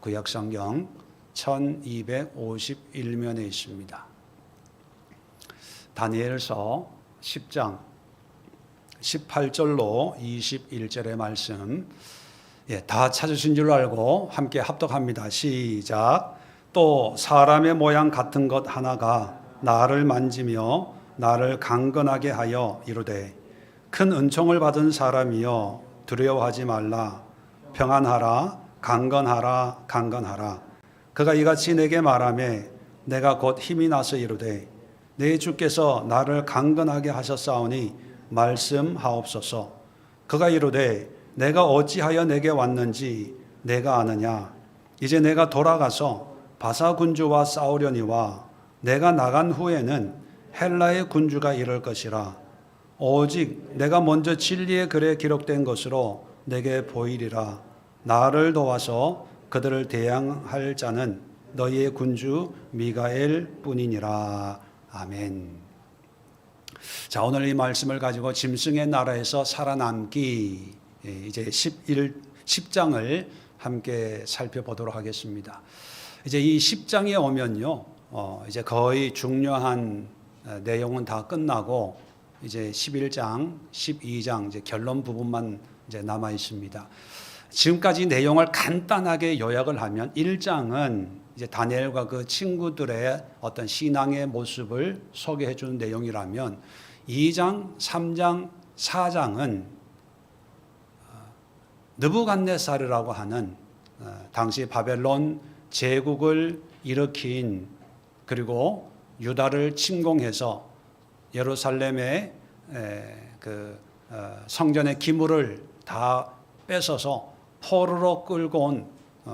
구약성경 1251면에 있습니다. 다니엘서 10장 18절로 21절의 말씀, 다 찾으신 줄 알고 함께 합독합니다. 시작. 또 사람의 모양 같은 것 하나가 나를 만지며 나를 강건하게 하여 이르되, 큰 은총을 받은 사람이여 두려워하지 말라. 평안하라. 강건하라. 강건하라. 그가 이같이 내게 말하매 내가 곧 힘이 나서 이르되, 내 주께서 나를 강건하게 하셨사오니 말씀하옵소서. 그가 이르되, 내가 어찌하여 내게 왔는지 내가 아느냐. 이제 내가 돌아가서 바사 군주와 싸우려니와 내가 나간 후에는 헬라의 군주가 이를 것이라. 오직 내가 먼저 진리의 글에 기록된 것으로 내게 보이리라. 나를 도와서 그들을 대항할 자는 너희의 군주 미가엘 뿐이니라. 아멘. 자, 오늘 이 말씀을 가지고 짐승의 나라에서 살아남기, 이제 10장을 함께 살펴보도록 하겠습니다. 이제 이 10장에 오면요, 이제 거의 중요한 내용은 다 끝나고 이제 11장, 12장 이제 결론 부분만 이제 남아 있습니다. 지금까지 내용을 간단하게 요약을 하면 1장은 이제 다니엘과 그 친구들의 어떤 신앙의 모습을 소개해 주는 내용이라면 2장, 3장, 4장은 느부갓네살이라고 하는 당시 바벨론 제국을 일으킨, 그리고 유다를 침공해서 예루살렘의 그 성전의 기물을 다 뺏어서 포로로 끌고 온,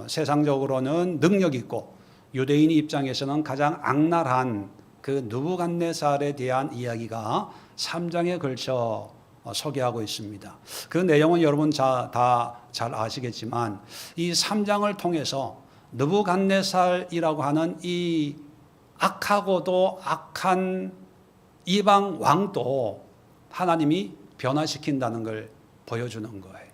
세상적으로는 능력 있고 유대인 입장에서는 가장 악랄한 그 느부갓네살에 대한 이야기가 3장에 걸쳐 소개하고 있습니다. 그 내용은 여러분 다 잘 아시겠지만 이 3장을 통해서 느부갓네살이라고 하는 이 악하고도 악한 이방 왕도 하나님이 변화시킨다는 걸 보여주는 거예요.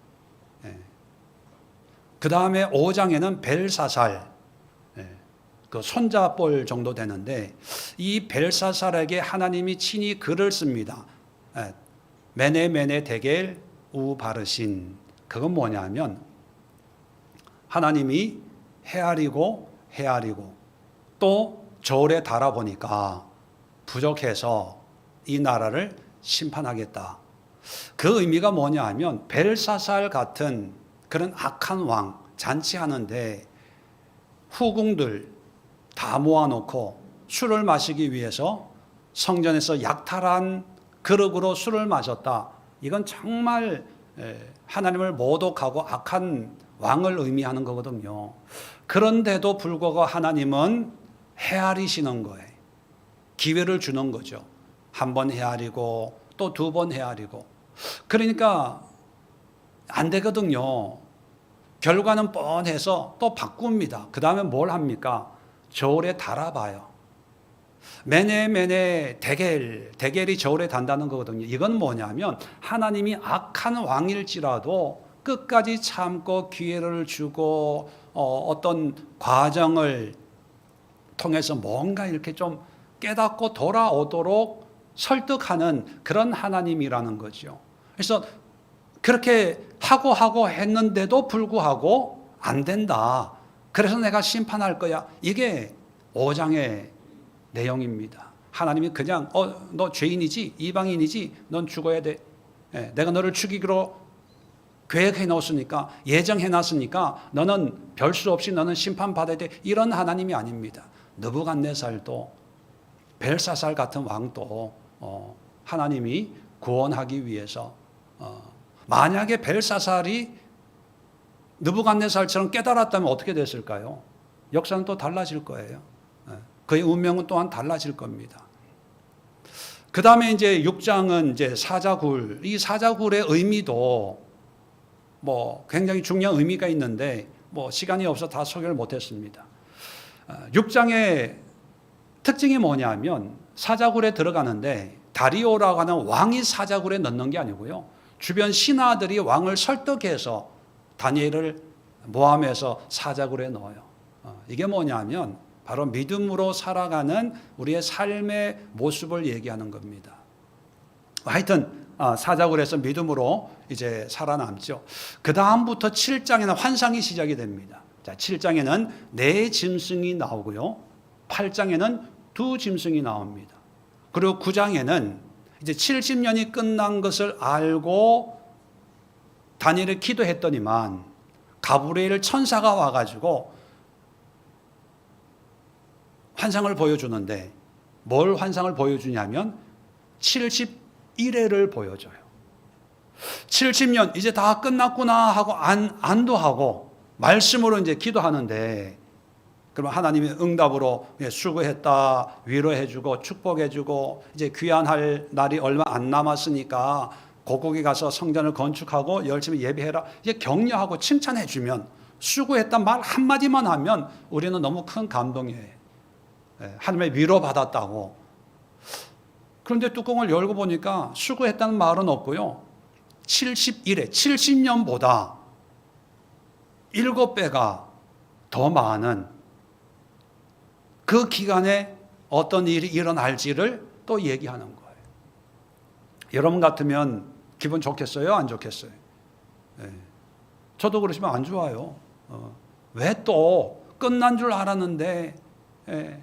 그 다음에 5장에는 벨사살, 그 손자뻘 정도 되는데 이 벨사살에게 하나님이 친히 글을 씁니다. 메네 데겔 우바르신. 그건 뭐냐면 하나님이 헤아리고 또 저울에 달아보니까 부족해서 이 나라를 심판하겠다. 그 의미가 뭐냐 하면 벨사살 같은 그런 악한 왕 잔치하는데 후궁들 다 모아놓고 술을 마시기 위해서 성전에서 약탈한 그릇으로 술을 마셨다. 이건 정말 하나님을 모독하고 악한 왕을 의미하는 거거든요. 그런데도 불구하고 하나님은 헤아리시는 거예요. 기회를 주는 거죠. 한 번 헤아리고 또 2번 헤아리고. 그러니까 안 되거든요. 결과는 뻔해서 또 바꿉니다. 그 다음에 뭘 합니까? 저울에 달아봐요. 메네 데겔이 저울에 단다는 거거든요. 이건 뭐냐면 하나님이 악한 왕일지라도 끝까지 참고 기회를 주고 어떤 과정을 통해서 뭔가 이렇게 좀 깨닫고 돌아오도록 설득하는 그런 하나님이라는 거죠. 그래서 그렇게 하고 했는데도 불구하고 안 된다. 그래서 내가 심판할 거야. 이게 5장의 내용입니다. 하나님이 그냥 너 죄인이지, 이방인이지, 넌 죽어야 돼. 내가 너를 죽이기로 계획해 놓았으니까, 예정해 놨으니까 너는 별수 없이 너는 심판받아야 돼. 이런 하나님이 아닙니다. 느부갓네살도 벨사살 같은 왕도 하나님이 구원하기 위해서, 만약에 벨사살이 느부갓네살처럼 깨달았다면 어떻게 됐을까요? 역사는 또 달라질 거예요. 그의 운명은 또한 달라질 겁니다. 그 다음에 이제 6장은 이제 사자굴. 이 사자굴의 의미도 굉장히 중요한 의미가 있는데 시간이 없어 다 소개를 못했습니다. 6장의 특징이 뭐냐면 사자굴에 들어가는데 다리오라고 하는 왕이 사자굴에 넣는 게 아니고요. 주변 신하들이 왕을 설득해서 다니엘을 모함해서 사자굴에 넣어요. 이게 뭐냐면 바로 믿음으로 살아가는 우리의 삶의 모습을 얘기하는 겁니다. 하여튼 사자굴에서 믿음으로 이제 살아남죠. 그 다음부터 7장에는 환상이 시작이 됩니다. 자, 7장에는 4짐승이 나오고요. 8장에는 2짐승이 나옵니다. 그리고 9장에는 이제 70년이 끝난 것을 알고 다니엘이 기도했더니만 가브리엘 천사가 와가지고 환상을 보여주는데 뭘 환상을 보여주냐면 71회를 보여줘요. 70년 이제 다 끝났구나 하고 안도하고 말씀으로 이제 기도하는데 그러면 하나님이 응답으로 수고했다 위로해주고 축복해주고 이제 귀환할 날이 얼마 안 남았으니까 고국에 가서 성전을 건축하고 열심히 예배해라 이제 격려하고 칭찬해주면 수고했다 말 한마디만 하면 우리는 너무 큰 감동이에요. 하나님의 위로받았다고. 그런데 뚜껑을 열고 보니까 수고했다는 말은 없고요. 71회, 70년보다 7배가 더 많은 그 기간에 어떤 일이 일어날지를 또 얘기하는 거예요. 여러분 같으면 기분 좋겠어요? 안 좋겠어요? 저도 그러시면 안 좋아요. 왜 또 끝난 줄 알았는데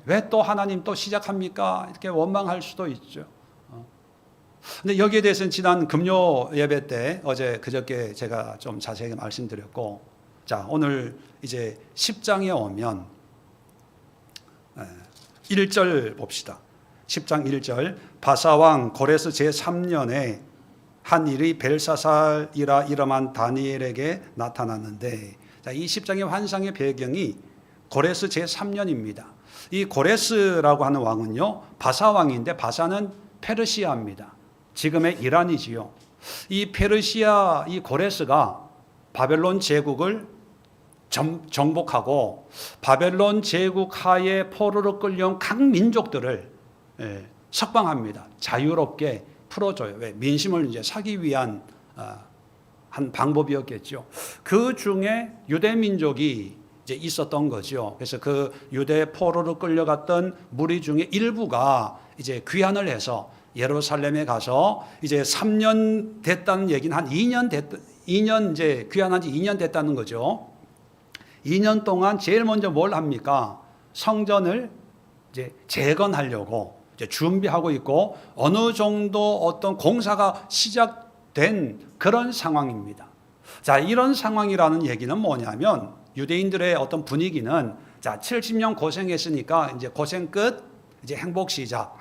왜 또 하나님 또 시작합니까? 이렇게 원망할 수도 있죠. 근데 여기에 대해서는 지난 금요 예배 때 어제 그저께 제가 좀 자세하게 말씀드렸고, 자 오늘 이제 10장에 오면 1절 봅시다. 10장 1절 바사왕 고레스 제3년에 한 일이 벨사살이라 이름한 다니엘에게 나타났는데, 자, 이 10장의 환상의 배경이 고레스 제3년입니다. 이 고레스라고 하는 왕은요 바사왕인데 바사는 페르시아입니다. 지금의 이란이지요. 이 페르시아 이 고레스가 바벨론 제국을 정복하고 바벨론 제국 하에 포로로 끌려온 각 민족들을 석방합니다. 자유롭게 풀어줘요. 왜? 민심을 이제 사기 위한 한 방법이었겠죠. 그 중에 유대 민족이 이제 있었던 거죠. 그래서 그 유대 포로로 끌려갔던 무리 중에 일부가 이제 귀환을 해서 예루살렘에 가서 이제 3년 됐다는 얘기는 한 2년 이제 귀환한 지 2년 됐다는 거죠. 2년 동안 제일 먼저 뭘 합니까? 성전을 이제 재건하려고 이제 준비하고 있고 어느 정도 어떤 공사가 시작된 그런 상황입니다. 자, 이런 상황이라는 얘기는 뭐냐면 유대인들의 어떤 분위기는 자, 70년 고생했으니까 이제 고생 끝, 이제 행복 시작.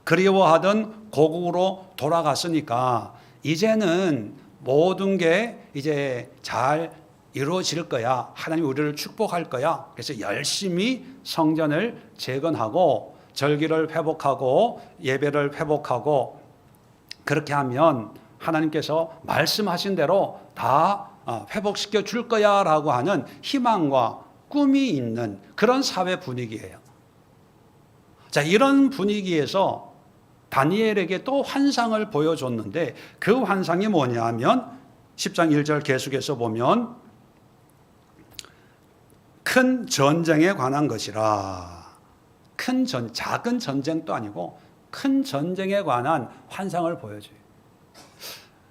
그리워하던 고국으로 돌아갔으니까 이제는 모든 게 이제 잘 이루어질 거야. 하나님 우리를 축복할 거야. 그래서 열심히 성전을 재건하고 절기를 회복하고 예배를 회복하고 그렇게 하면 하나님께서 말씀하신 대로 다 회복시켜 줄 거야 라고 하는 희망과 꿈이 있는 그런 사회 분위기예요. 자, 이런 분위기에서 다니엘에게 또 환상을 보여줬는데 그 환상이 뭐냐 하면 10장 1절 계속해서 보면 큰 전쟁에 관한 것이라. 작은 전쟁도 아니고 큰 전쟁에 관한 환상을 보여줘요.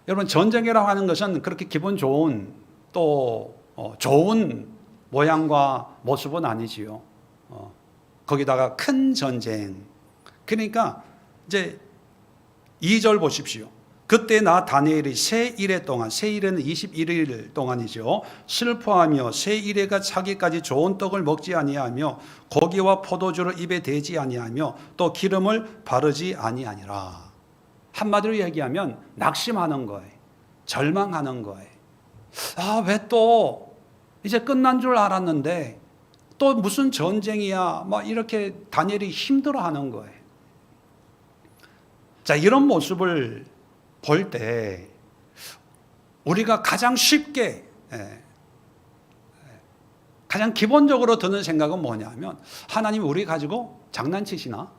여러분 전쟁이라고 하는 것은 그렇게 기분 좋은 또 좋은 모양과 모습은 아니지요. 거기다가 큰 전쟁. 그러니까 이제 2절 보십시오. 그때 나 다니엘이 새 일해 동안, 새 일에는 21일 동안이죠. 슬퍼하며 새 일해가 차기까지 좋은 떡을 먹지 아니하며 고기와 포도주를 입에 대지 아니하며 또 기름을 바르지 아니하니라. 한마디로 얘기하면 낙심하는 거예요. 절망하는 거예요. 왜 또 이제 끝난 줄 알았는데 또 무슨 전쟁이야. 막 이렇게 다니엘이 힘들어하는 거예요. 자, 이런 모습을 볼 때 우리가 가장 쉽게 가장 기본적으로 드는 생각은 뭐냐면 하나님 우리 가지고 장난치시나?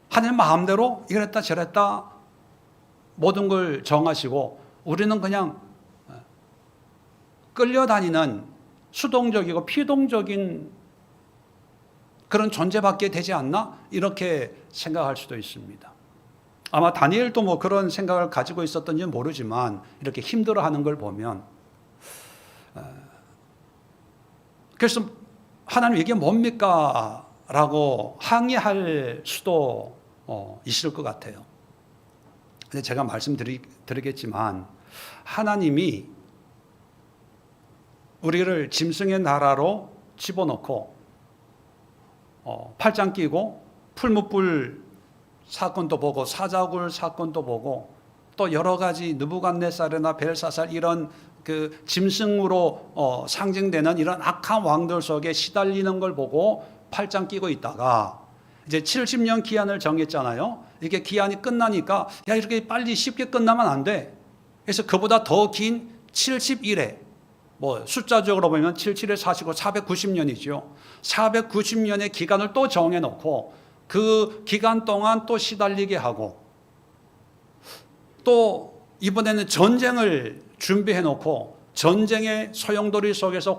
하나님 마음대로 이랬다 저랬다 모든 걸 정하시고 우리는 그냥 끌려다니는 수동적이고 피동적인 그런 존재밖에 되지 않나? 이렇게 생각할 수도 있습니다. 아마 다니엘도 뭐 그런 생각을 가지고 있었던지 모르지만 이렇게 힘들어하는 걸 보면, 그래서 하나님 이게 뭡니까? 라고 항의할 수도 있을 것 같아요. 근데 제가 말씀드리겠지만 하나님이 우리를 짐승의 나라로 집어넣고 팔짱 끼고 풀무불 사건도 보고 사자굴 사건도 보고 또 여러 가지 느부갓네살이나 벨사살 이런 그 짐승으로 상징되는 이런 악한 왕들 속에 시달리는 걸 보고 팔짱 끼고 있다가 이제 70년 기한을 정했잖아요. 이게 기한이 끝나니까 야 이렇게 빨리 쉽게 끝나면 안 돼. 그래서 그보다 더 긴 71회 뭐 숫자적으로 보면 77에 45, 490년이죠. 490년의 기간을 또 정해놓고 그 기간 동안 또 시달리게 하고 또 이번에는 전쟁을 준비해놓고 전쟁의 소용돌이 속에서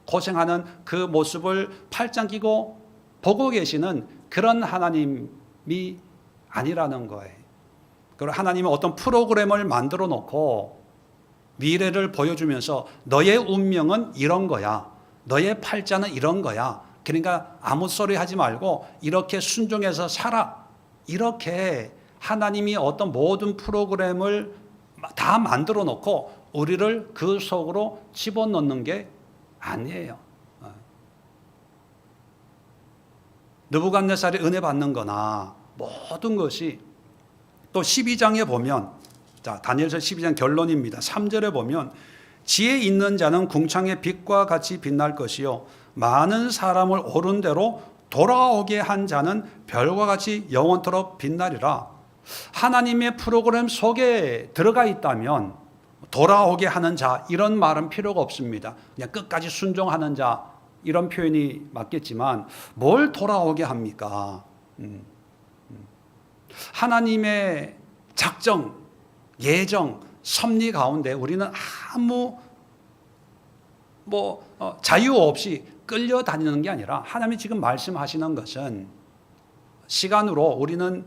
고생하는 그 모습을 팔짱 끼고 보고 계시는 그런 하나님이 아니라는 거예요. 그리고 하나님은 어떤 프로그램을 만들어 놓고 미래를 보여주면서 너의 운명은 이런 거야. 너의 팔자는 이런 거야. 그러니까 아무 소리 하지 말고 이렇게 순종해서 살아. 이렇게 하나님이 어떤 모든 프로그램을 다 만들어 놓고 우리를 그 속으로 집어넣는 게 아니에요. 느부갓네살이 은혜 받는 거나 모든 것이 또 12장에 보면, 자, 다니엘서 12장 결론입니다. 3절에 보면 지혜 있는 자는 궁창의 빛과 같이 빛날 것이요 많은 사람을 옳은 대로 돌아오게 한 자는 별과 같이 영원토록 빛나리라. 하나님의 프로그램 속에 들어가 있다면 돌아오게 하는 자 이런 말은 필요가 없습니다. 그냥 끝까지 순종하는 자 이런 표현이 맞겠지만 뭘 돌아오게 합니까? 하나님의 작정, 예정, 섭리 가운데 우리는 아무 자유 없이 끌려다니는 게 아니라 하나님이 지금 말씀하시는 것은 시간으로 우리는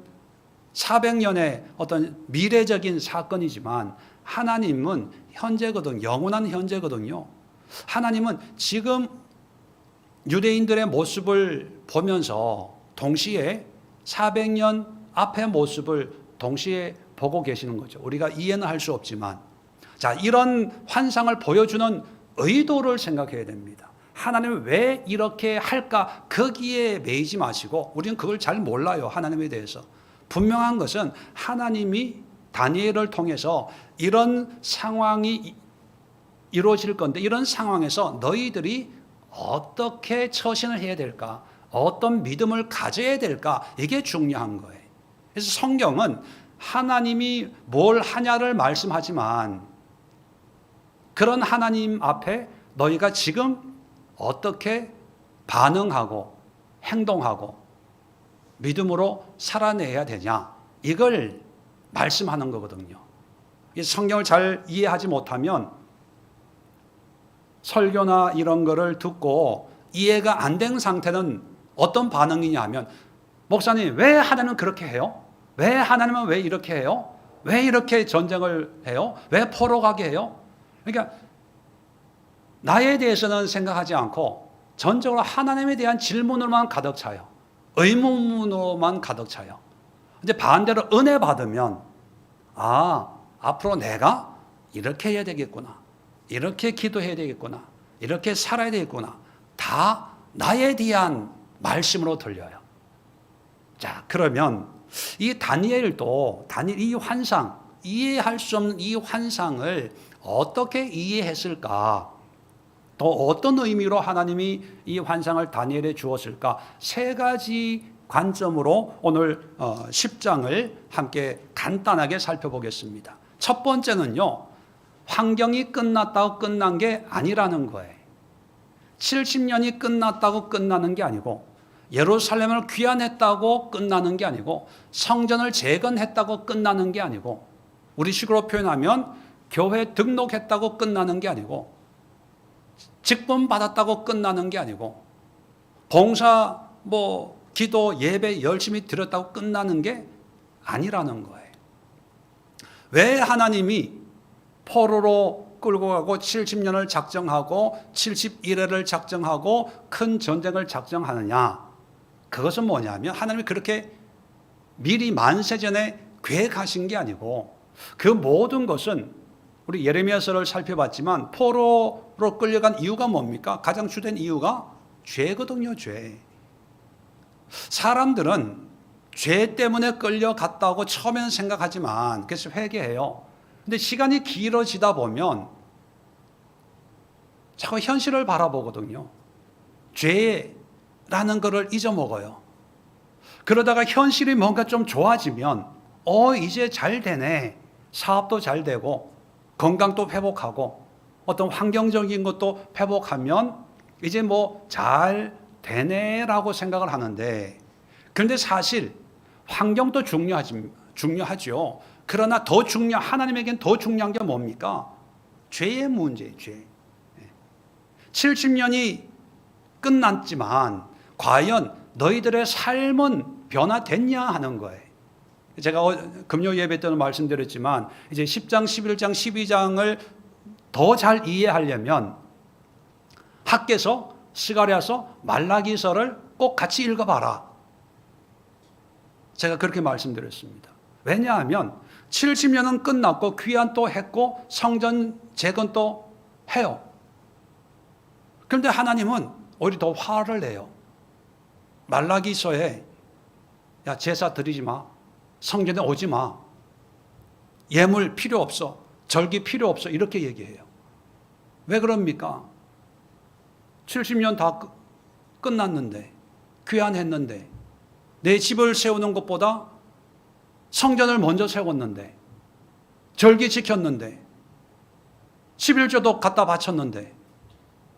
400년의 어떤 미래적인 사건이지만 하나님은 현재거든, 영원한 현재거든요. 하나님은 지금 유대인들의 모습을 보면서 동시에 400년 앞의 모습을 동시에 보고 계시는 거죠. 우리가 이해는 할 수 없지만, 자, 이런 환상을 보여주는 의도를 생각해야 됩니다. 하나님은 왜 이렇게 할까? 거기에 매이지 마시고, 우리는 그걸 잘 몰라요, 하나님에 대해서. 분명한 것은 하나님이 다니엘을 통해서 이런 상황이 이루어질 건데, 이런 상황에서 너희들이 어떻게 처신을 해야 될까? 어떤 믿음을 가져야 될까? 이게 중요한 거예요. 그래서 성경은 하나님이 뭘 하냐를 말씀하지만 그런 하나님 앞에 너희가 지금 어떻게 반응하고 행동하고 믿음으로 살아내야 되냐, 이걸 말씀하는 거거든요. 이 성경을 잘 이해하지 못하면 설교나 이런 거를 듣고 이해가 안 된 상태는 어떤 반응이냐 하면, 목사님 왜 하나님은 그렇게 해요? 왜 하나님은 왜 이렇게 해요? 왜 이렇게 전쟁을 해요? 왜 포로 가게 해요? 그러니까 나에 대해서는 생각하지 않고 전적으로 하나님에 대한 질문으로만 가득 차요. 의문으로만 가득 차요. 근데 반대로 은혜 받으면 앞으로 내가 이렇게 해야 되겠구나, 이렇게 기도해야 되겠구나, 이렇게 살아야 되겠구나, 다 나에 대한 말씀으로 들려요. 자, 그러면 이 다니엘도 이 환상, 이해할 수 없는 이 환상을 어떻게 이해했을까? 또 어떤 의미로 하나님이 이 환상을 다니엘에 주었을까? 세 가지 관점으로 오늘 10장을 함께 간단하게 살펴보겠습니다. 첫 번째는요, 환경이 끝났다고 끝난 게 아니라는 거예요. 70년이 끝났다고 끝나는 게 아니고, 예루살렘을 귀환했다고 끝나는 게 아니고, 성전을 재건했다고 끝나는 게 아니고, 우리식으로 표현하면 교회 등록했다고 끝나는 게 아니고, 직분 받았다고 끝나는 게 아니고, 봉사, 기도, 예배 열심히 드렸다고 끝나는 게 아니라는 거예요. 왜 하나님이 포로로 끌고 가고 70년을 작정하고 71회를 작정하고 큰 전쟁을 작정하느냐? 그것은 뭐냐면 하나님이 그렇게 미리 만세전에 계획하신 게 아니고, 그 모든 것은 우리 예레미야서를 살펴봤지만 포로로 끌려간 이유가 뭡니까? 가장 주된 이유가 죄거든요, 죄. 사람들은 죄 때문에 끌려갔다고 처음에는 생각하지만, 그래서 회개해요. 근데 시간이 길어지다 보면 자꾸 현실을 바라보거든요. 죄라는 것을 잊어먹어요. 그러다가 현실이 뭔가 좀 좋아지면 이제 잘 되네. 사업도 잘 되고 건강도 회복하고 어떤 환경적인 것도 회복하면 이제 잘 되네라고 생각을 하는데, 그런데 사실 환경도 중요하죠. 그러나 하나님에겐 더 중요한 게 뭡니까? 죄의 문제예요, 죄. 70년이 끝났지만 과연 너희들의 삶은 변화됐냐 하는 거예요. 제가 금요 예배 때는 말씀드렸지만 이제 10장, 11장, 12장을 더 잘 이해하려면 학개서, 스가랴서, 말라기서를 꼭 같이 읽어봐라. 제가 그렇게 말씀드렸습니다. 왜냐하면 70년은 끝났고 귀환도 했고 성전 재건도 해요. 그런데 하나님은 오히려 더 화를 내요. 말라기서에 야, 제사 드리지 마. 성전에 오지 마. 예물 필요 없어. 절기 필요 없어. 이렇게 얘기해요. 왜 그럽니까? 70년 다 끝났는데, 귀환했는데, 내 집을 세우는 것보다 성전을 먼저 세웠는데, 절기 지켰는데, 11조도 갖다 바쳤는데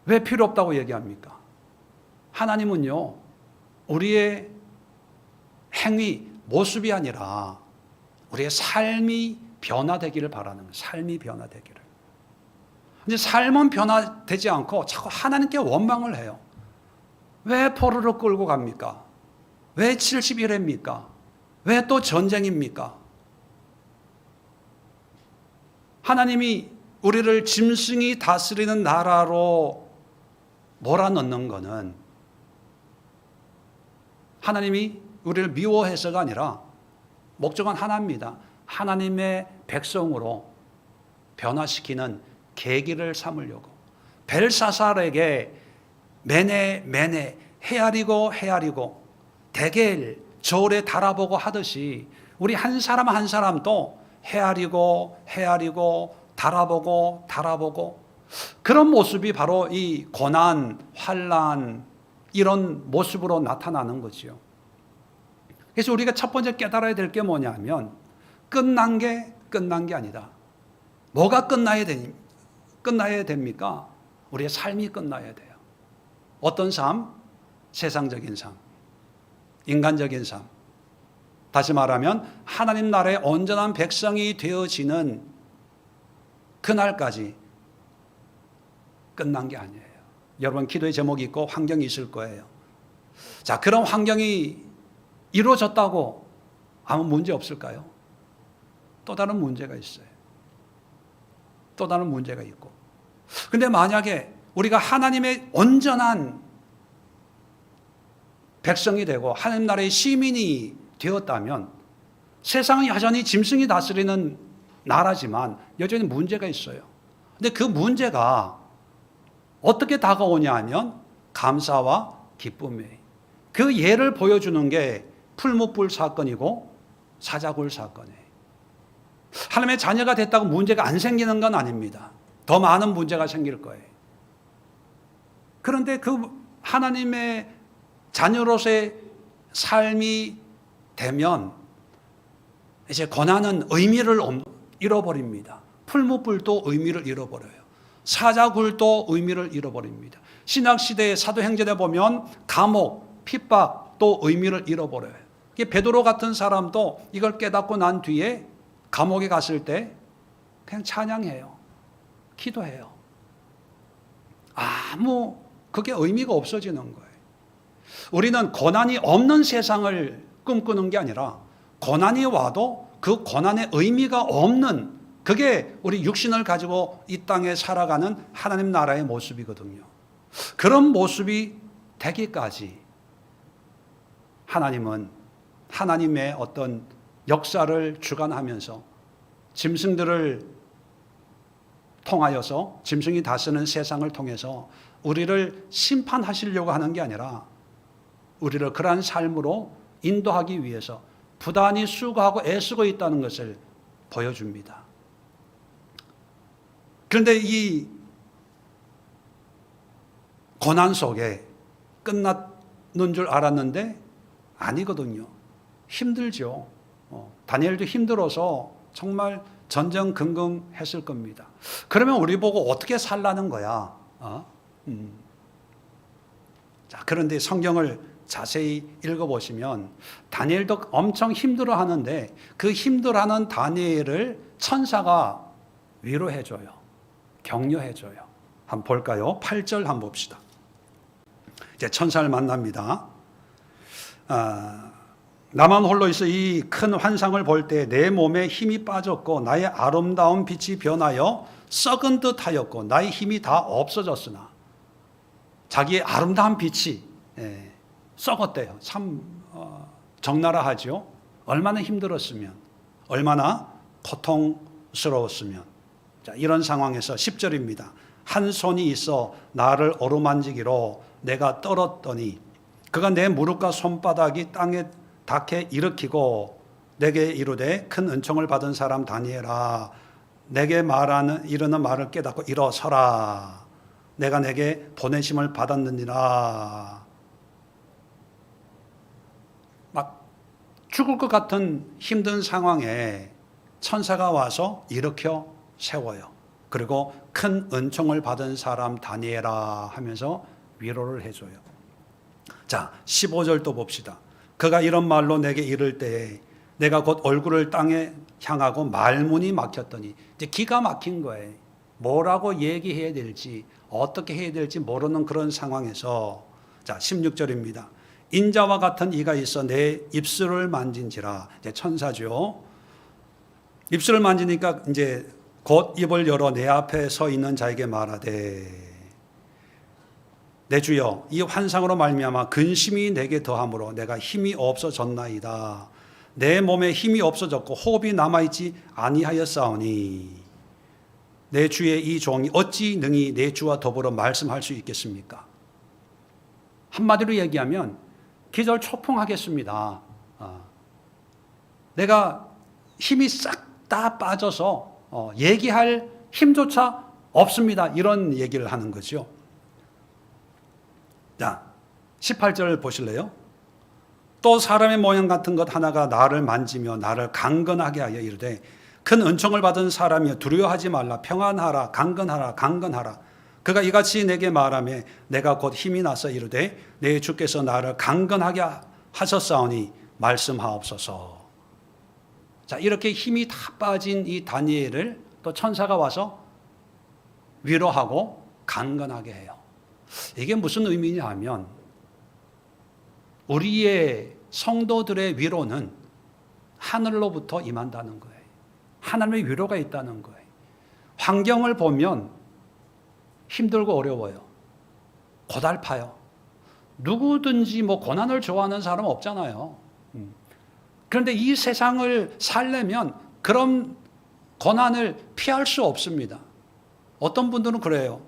왜 필요 없다고 얘기합니까? 하나님은요, 우리의 행위, 모습이 아니라 우리의 삶이 변화되기를 바라는 거예요. 삶이 변화되기를. 이제 삶은 변화되지 않고 자꾸 하나님께 원망을 해요. 왜 포로로 끌고 갑니까? 왜 71회입니까? 왜 또 전쟁입니까? 하나님이 우리를 짐승이 다스리는 나라로 몰아넣는 것은 하나님이 우리를 미워해서가 아니라 목적은 하나입니다. 하나님의 백성으로 변화시키는 계기를 삼으려고. 벨사살에게 매네 헤아리고 대겔 저울에 달아보고 하듯이 우리 한 사람 한 사람도 헤아리고 달아보고 그런 모습이 바로 이 고난, 환난 이런 모습으로 나타나는 거죠. 그래서 우리가 첫 번째 깨달아야 될 게 뭐냐면 끝난 게 아니다. 뭐가 끝나야 됩니까? 우리의 삶이 끝나야 돼요. 어떤 삶? 세상적인 삶, 인간적인 삶. 다시 말하면 하나님 나라의 온전한 백성이 되어지는 그날까지 끝난 게 아니에요. 여러분 기도의 제목이 있고 환경이 있을 거예요. 자, 그런 환경이 이루어졌다고 아무 문제 없을까요? 또 다른 문제가 있어요. 또 다른 문제가 있고. 근데 만약에 우리가 하나님의 온전한 백성이 되고 하나님 나라의 시민이 되었다면 세상은 여전히 짐승이 다스리는 나라지만 여전히 문제가 있어요. 근데 그 문제가 어떻게 다가오냐 하면 감사와 기쁨이에요. 그 예를 보여주는 게 풀무불 사건이고 사자굴 사건이에요. 하나님의 자녀가 됐다고 문제가 안 생기는 건 아닙니다. 더 많은 문제가 생길 거예요. 그런데 그 하나님의 자녀로서의 삶이 되면 이제 고난은 의미를 잃어버립니다. 풀무불도 의미를 잃어버려요. 사자굴도 의미를 잃어버립니다. 신학시대의 사도행전에 보면 감옥, 핍박도 의미를 잃어버려요. 베드로 같은 사람도 이걸 깨닫고 난 뒤에 감옥에 갔을 때 그냥 찬양해요. 기도해요. 아무 그게 의미가 없어지는 거예요. 우리는 고난이 없는 세상을 꿈꾸는 게 아니라 고난이 와도 그 고난의 의미가 없는, 그게 우리 육신을 가지고 이 땅에 살아가는 하나님 나라의 모습이거든요. 그런 모습이 되기까지 하나님은 하나님의 어떤 역사를 주관하면서 짐승들을 통하여서, 짐승이 다스리는 세상을 통해서 우리를 심판하시려고 하는 게 아니라 우리를 그러한 삶으로 인도하기 위해서 부단히 수고하고 애쓰고 있다는 것을 보여줍니다. 그런데 이 고난 속에 끝났는 줄 알았는데 아니거든요. 힘들죠. 다니엘도 힘들어서 정말 전전긍긍했을 겁니다. 그러면 우리 보고 어떻게 살라는 거야? 자, 그런데 성경을 자세히 읽어보시면 다니엘도 엄청 힘들어하는데 그 힘들어하는 다니엘을 천사가 위로해줘요. 격려해줘요. 한번 볼까요? 8절 한번 봅시다. 이제 천사를 만납니다. 나만 홀로 있어 이 큰 환상을 볼 때 내 몸에 힘이 빠졌고 나의 아름다운 빛이 변하여 썩은 듯 하였고 나의 힘이 다 없어졌으나, 자기의 아름다운 빛이 썩었대요. 참 적나라하죠. 얼마나 힘들었으면, 얼마나 고통스러웠으면. 자, 이런 상황에서 10절입니다. 한 손이 있어 나를 어루만지기로 내가 떨었더니 그가 내 무릎과 손바닥이 땅에 닿게 일으키고 내게 이르되 큰 은총을 받은 사람 다니엘아, 내게 이르는 말을 깨닫고 일어서라. 내가 내게 보내심을 받았느니라. 막 죽을 것 같은 힘든 상황에 천사가 와서 일으켜 세워요. 그리고 큰 은총을 받은 사람 다니엘아 하면서 위로를 해줘요. 자, 15절도 봅시다. 그가 이런 말로 내게 이를 때에 내가 곧 얼굴을 땅에 향하고 말문이 막혔더니, 이제 기가 막힌 거예요. 뭐라고 얘기해야 될지, 어떻게 해야 될지 모르는 그런 상황에서, 자, 16절입니다. 인자와 같은 이가 있어 내 입술을 만진지라. 이제 천사죠. 입술을 만지니까 이제 곧 입을 열어 내 앞에 서 있는 자에게 말하되, 내 주여, 이 환상으로 말미암아 근심이 내게 더함으로 내가 힘이 없어졌나이다. 내 몸에 힘이 없어졌고 호흡이 남아있지 아니하였사오니 내 주의 이 종이 어찌 능히 내 주와 더불어 말씀할 수 있겠습니까? 한마디로 얘기하면 기절초풍하겠습니다. 내가 힘이 싹 다 빠져서 얘기할 힘조차 없습니다. 이런 얘기를 하는 거죠. 자, 18절 보실래요? 또 사람의 모양 같은 것 하나가 나를 만지며 나를 강건하게 하여 이르되 큰 은총을 받은 사람이여 두려워하지 말라. 평안하라. 강건하라. 강건하라. 그가 이같이 내게 말하며 내가 곧 힘이 나서 이르되 내 주께서 나를 강건하게 하셨사오니 말씀하옵소서. 자, 이렇게 힘이 다 빠진 이 다니엘을 또 천사가 와서 위로하고 강건하게 해요. 이게 무슨 의미냐 하면 우리의 성도들의 위로는 하늘로부터 임한다는 거예요. 하나님의 위로가 있다는 거예요. 환경을 보면 힘들고 어려워요. 고달파요. 누구든지 뭐 고난을 좋아하는 사람 없잖아요. 그런데 이 세상을 살려면 그런 고난을 피할 수 없습니다. 어떤 분들은 그래요.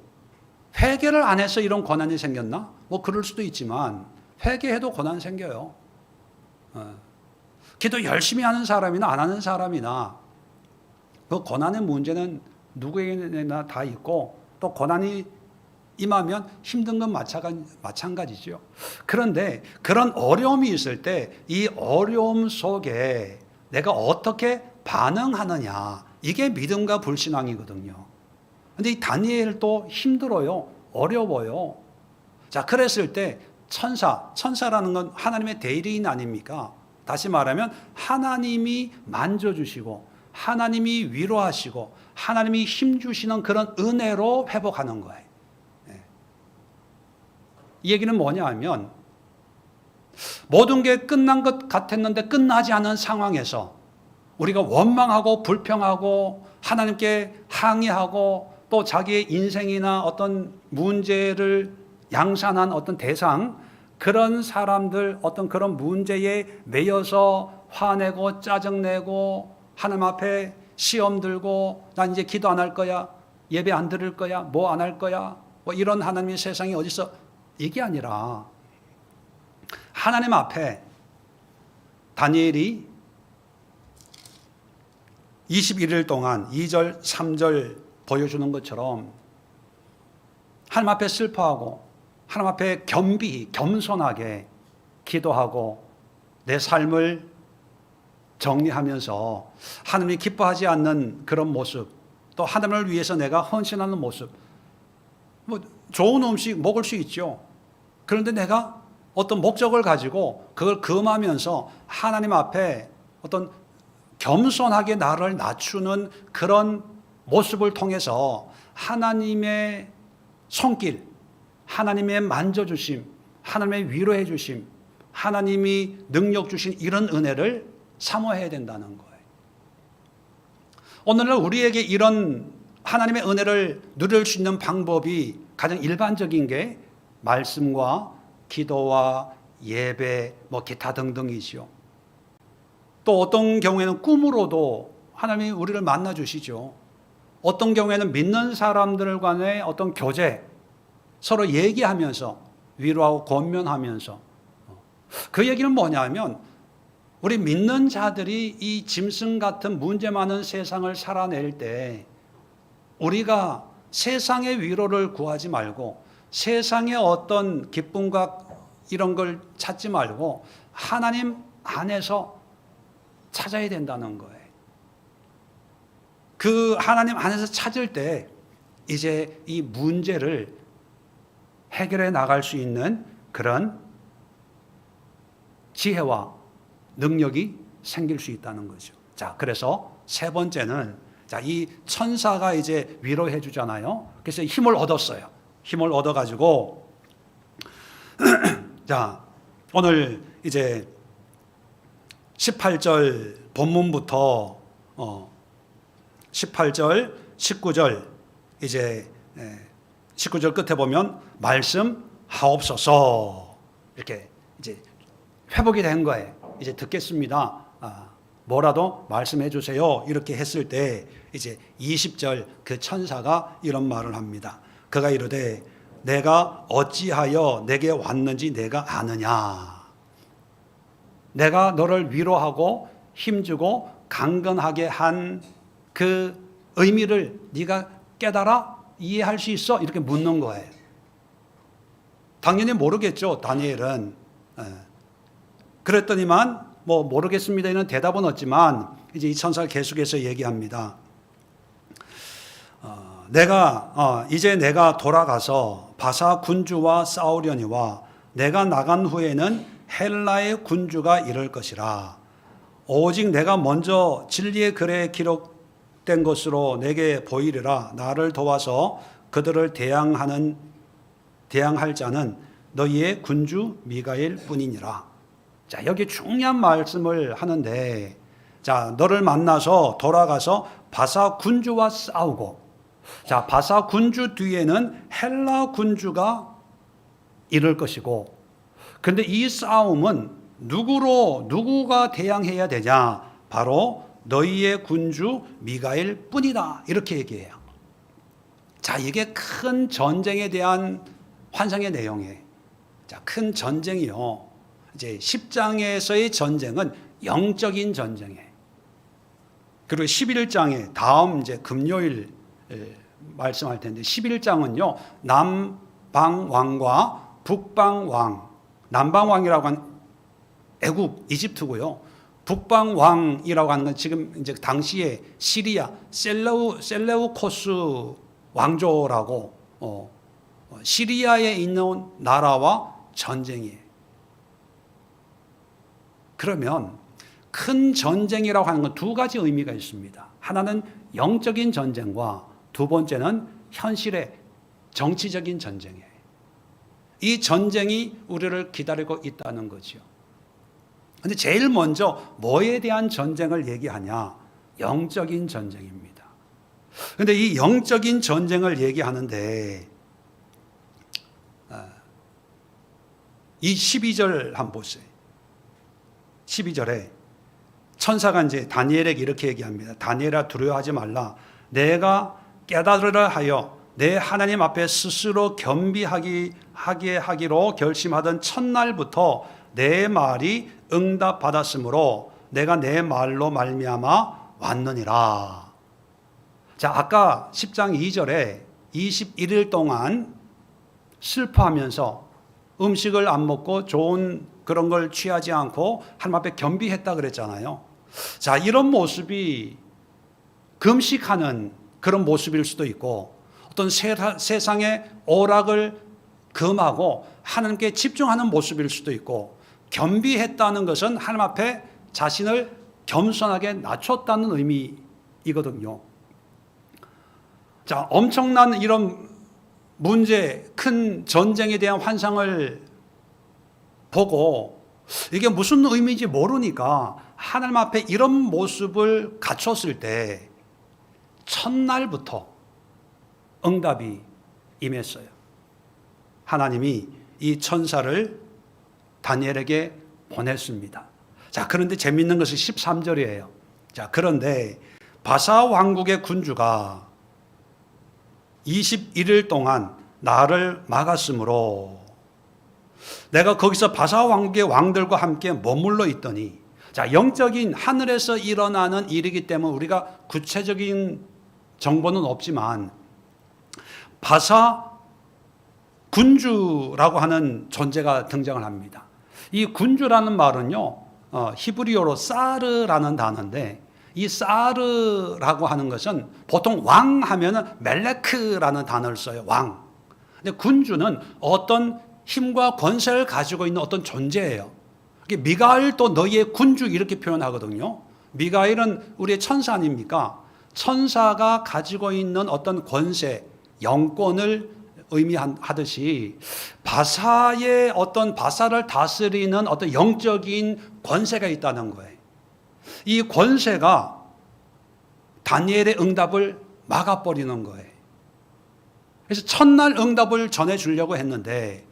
회개를 안 해서 이런 고난이 생겼나? 뭐 그럴 수도 있지만 회개해도 고난 생겨요. 기도 열심히 하는 사람이나 안 하는 사람이나 그 고난의 문제는 누구에게나 다 있고 또 고난이 임하면 힘든 건 마찬가지죠. 그런데 그런 어려움이 있을 때 이 어려움 속에 내가 어떻게 반응하느냐, 이게 믿음과 불신앙이거든요. 근데 이 다니엘도 힘들어요. 어려워요. 자, 그랬을 때 천사라는 건 하나님의 대리인 아닙니까? 다시 말하면 하나님이 만져주시고 하나님이 위로하시고 하나님이 힘주시는 그런 은혜로 회복하는 거예요. 이 얘기는 뭐냐 하면 모든 게 끝난 것 같았는데 끝나지 않은 상황에서 우리가 원망하고 불평하고 하나님께 항의하고 또 자기의 인생이나 어떤 문제를 양산한 어떤 대상, 그런 사람들 어떤 그런 문제에 매여서 화내고 짜증내고 하나님 앞에 시험 들고 난 이제 기도 안 할 거야, 예배 안 드릴 거야, 뭐 안 할 거야, 뭐 이런 하나님의 세상이 어딨어? 이게 아니라 하나님 앞에 다니엘이 21일 동안 2절 3절 보여주는 것처럼 하나님 앞에 슬퍼하고 하나님 앞에 겸비히 겸손하게 기도하고 내 삶을 정리하면서 하나님이 기뻐하지 않는 그런 모습, 또 하나님을 위해서 내가 헌신하는 모습, 뭐 좋은 음식 먹을 수 있죠. 그런데 내가 어떤 목적을 가지고 그걸 금하면서 하나님 앞에 어떤 겸손하게 나를 낮추는 그런 모습을 통해서 하나님의 손길, 하나님의 만져주심, 하나님의 위로해 주심, 하나님이 능력 주신 이런 은혜를 사모해야 된다는 거예요. 오늘날 우리에게 이런 하나님의 은혜를 누릴 수 있는 방법이 가장 일반적인 게 말씀과 기도와 예배, 뭐 기타 등등이죠. 또 어떤 경우에는 꿈으로도 하나님이 우리를 만나 주시죠. 어떤 경우에는 믿는 사람들 간의 어떤 교제, 서로 얘기하면서 위로하고 권면하면서. 그 얘기는 뭐냐면 우리 믿는 자들이 이 짐승 같은 문제 많은 세상을 살아낼 때 우리가 세상의 위로를 구하지 말고 세상의 어떤 기쁨과 이런 걸 찾지 말고 하나님 안에서 찾아야 된다는 거예요. 그 하나님 안에서 찾을 때 이제 이 문제를 해결해 나갈 수 있는 그런 지혜와 능력이 생길 수 있다는 거죠. 자, 그래서 세 번째는 자, 이 천사가 이제 위로해 주잖아요. 그래서 힘을 얻었어요. 힘을 얻어 가지고 자, 오늘 이제 18절 본문부터 18절, 19절 이제 19절 끝에 보면 말씀하옵소서 이렇게 이제 회복이 된 거예요. 이제 듣겠습니다. 뭐라도 말씀해 주세요. 이렇게 했을 때 이제 20절 그 천사가 이런 말을 합니다. 그가 이르되 내가 어찌하여 내게 왔는지 내가 아느냐. 내가 너를 위로하고 힘주고 강건하게 한 그 의미를 네가 깨달아 이해할 수 있어? 이렇게 묻는 거예요. 당연히 모르겠죠. 다니엘은. 그랬더니만 뭐 모르겠습니다. 이런 대답은 없지만 이제 이 천사가 계속해서 얘기합니다. 이제 내가 돌아가서 바사 군주와 싸우려니와 내가 나간 후에는 헬라의 군주가 이를 것이라. 오직 내가 먼저 진리의 글에 기록된 것으로 내게 보이리라. 나를 도와서 그들을 대항할 자는 너희의 군주 미가엘 뿐이니라. 자, 여기 중요한 말씀을 하는데, 자, 너를 만나서 돌아가서 바사 군주와 싸우고, 자, 바사 군주 뒤에는 헬라 군주가 이를 것이고, 근데 이 싸움은 누구가 대항해야 되냐? 바로 너희의 군주 미가엘 뿐이다. 이렇게 얘기해요. 자, 이게 큰 전쟁에 대한 환상의 내용이에요. 자, 큰 전쟁이요. 이제 10장에서의 전쟁은 영적인 전쟁이에요. 그리고 11장에 다음 이제 금요일 말씀할 텐데 11장은요. 남방 왕과 북방 왕, 남방 왕이라고 하는 애굽 이집트고요. 북방 왕이라고 하는 건 지금 이제 당시에 시리아 셀레우코스 왕조라고 시리아에 있는 나라와 전쟁이에요. 그러면 큰 전쟁이라고 하는 건 두 가지 의미가 있습니다. 하나는 영적인 전쟁과 두 번째는 현실의 정치적인 전쟁이에요. 이 전쟁이 우리를 기다리고 있다는 거죠. 근데 제일 먼저 뭐에 대한 전쟁을 얘기하냐? 영적인 전쟁입니다. 근데 이 영적인 전쟁을 얘기하는데 이 12절 한번 보세요. 12절에 천사가 이제 다니엘에게 이렇게 얘기합니다. 다니엘아, 두려워하지 말라. 내가 깨달으라 하여 내 하나님 앞에 스스로 겸비하게 하기로 결심하던 첫날부터 내 말이 응답받았으므로 내가 내 말로 말미암아 왔느니라. 자, 아까 10장 2절에 21일 동안 슬퍼하면서 음식을 안 먹고 좋은 그런 걸 취하지 않고 하나님 앞에 겸비했다 그랬잖아요. 자, 이런 모습이 금식하는 그런 모습일 수도 있고, 어떤 세상의 오락을 금하고 하나님께 집중하는 모습일 수도 있고, 겸비했다는 것은 하나님 앞에 자신을 겸손하게 낮췄다는 의미이거든요. 자, 엄청난 이런 문제, 큰 전쟁에 대한 환상을 보고 이게 무슨 의미인지 모르니까 하나님 앞에 이런 모습을 갖췄을 때 첫날부터 응답이 임했어요. 하나님이 이 천사를 다니엘에게 보냈습니다. 자, 그런데 재밌는 것은 13절이에요. 자, 그런데 바사 왕국의 군주가 21일 동안 나를 막았으므로 내가 거기서 바사 왕국의 왕들과 함께 머물러 있더니, 자, 영적인 하늘에서 일어나는 일이기 때문에 우리가 구체적인 정보는 없지만 바사 군주라고 하는 존재가 등장을 합니다. 이 군주라는 말은요, 히브리어로 사르라는 단어인데, 이 사르라고 하는 것은 보통 왕 하면은 멜레크라는 단어를 써요. 왕. 근데 군주는 어떤 힘과 권세를 가지고 있는 어떤 존재예요. 미가엘도 너희의 군주 이렇게 표현하거든요. 미가엘은 우리의 천사 아닙니까? 천사가 가지고 있는 어떤 권세, 영권을 의미하듯이 바사의 어떤 바사를 다스리는 어떤 영적인 권세가 있다는 거예요. 이 권세가 다니엘의 응답을 막아버리는 거예요. 그래서 첫날 응답을 전해주려고 했는데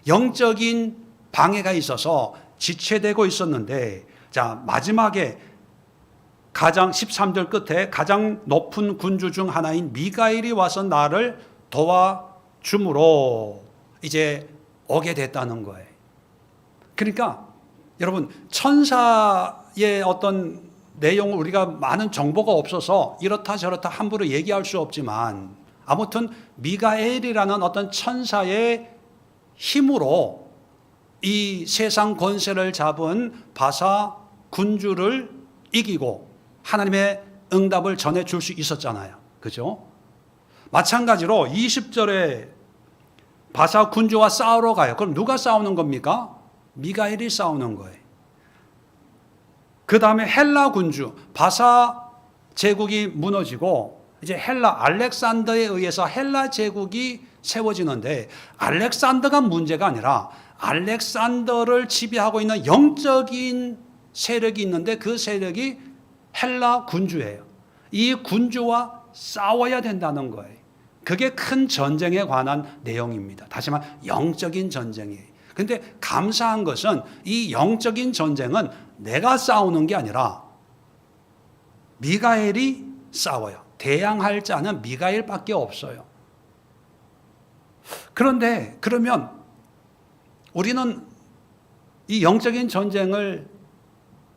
영적인 방해가 있어서 지체되고 있었는데, 자, 마지막에 가장 13절 끝에 가장 높은 군주 중 하나인 미가엘이 와서 나를 도와줌으로 이제 오게 됐다는 거예요. 그러니까 여러분, 천사의 어떤 내용을 우리가 많은 정보가 없어서 이렇다 저렇다 함부로 얘기할 수 없지만, 아무튼 미가엘이라는 어떤 천사의 힘으로 이 세상 권세를 잡은 바사 군주를 이기고 하나님의 응답을 전해줄 수 있었잖아요. 그죠? 마찬가지로 20절에 바사 군주와 싸우러 가요. 그럼 누가 싸우는 겁니까? 미가엘이 싸우는 거예요. 그 다음에 헬라 군주, 바사 제국이 무너지고 이제 헬라, 알렉산더에 의해서 헬라 제국이 세워지는데, 알렉산더가 문제가 아니라 알렉산더를 지배하고 있는 영적인 세력이 있는데 그 세력이 헬라 군주예요. 이 군주와 싸워야 된다는 거예요. 그게 큰 전쟁에 관한 내용입니다. 다시 말해 영적인 전쟁이에요. 그런데 감사한 것은 이 영적인 전쟁은 내가 싸우는 게 아니라 미가엘이 싸워요. 대항할 자는 미가엘밖에 없어요. 그런데 그러면 우리는 이 영적인 전쟁을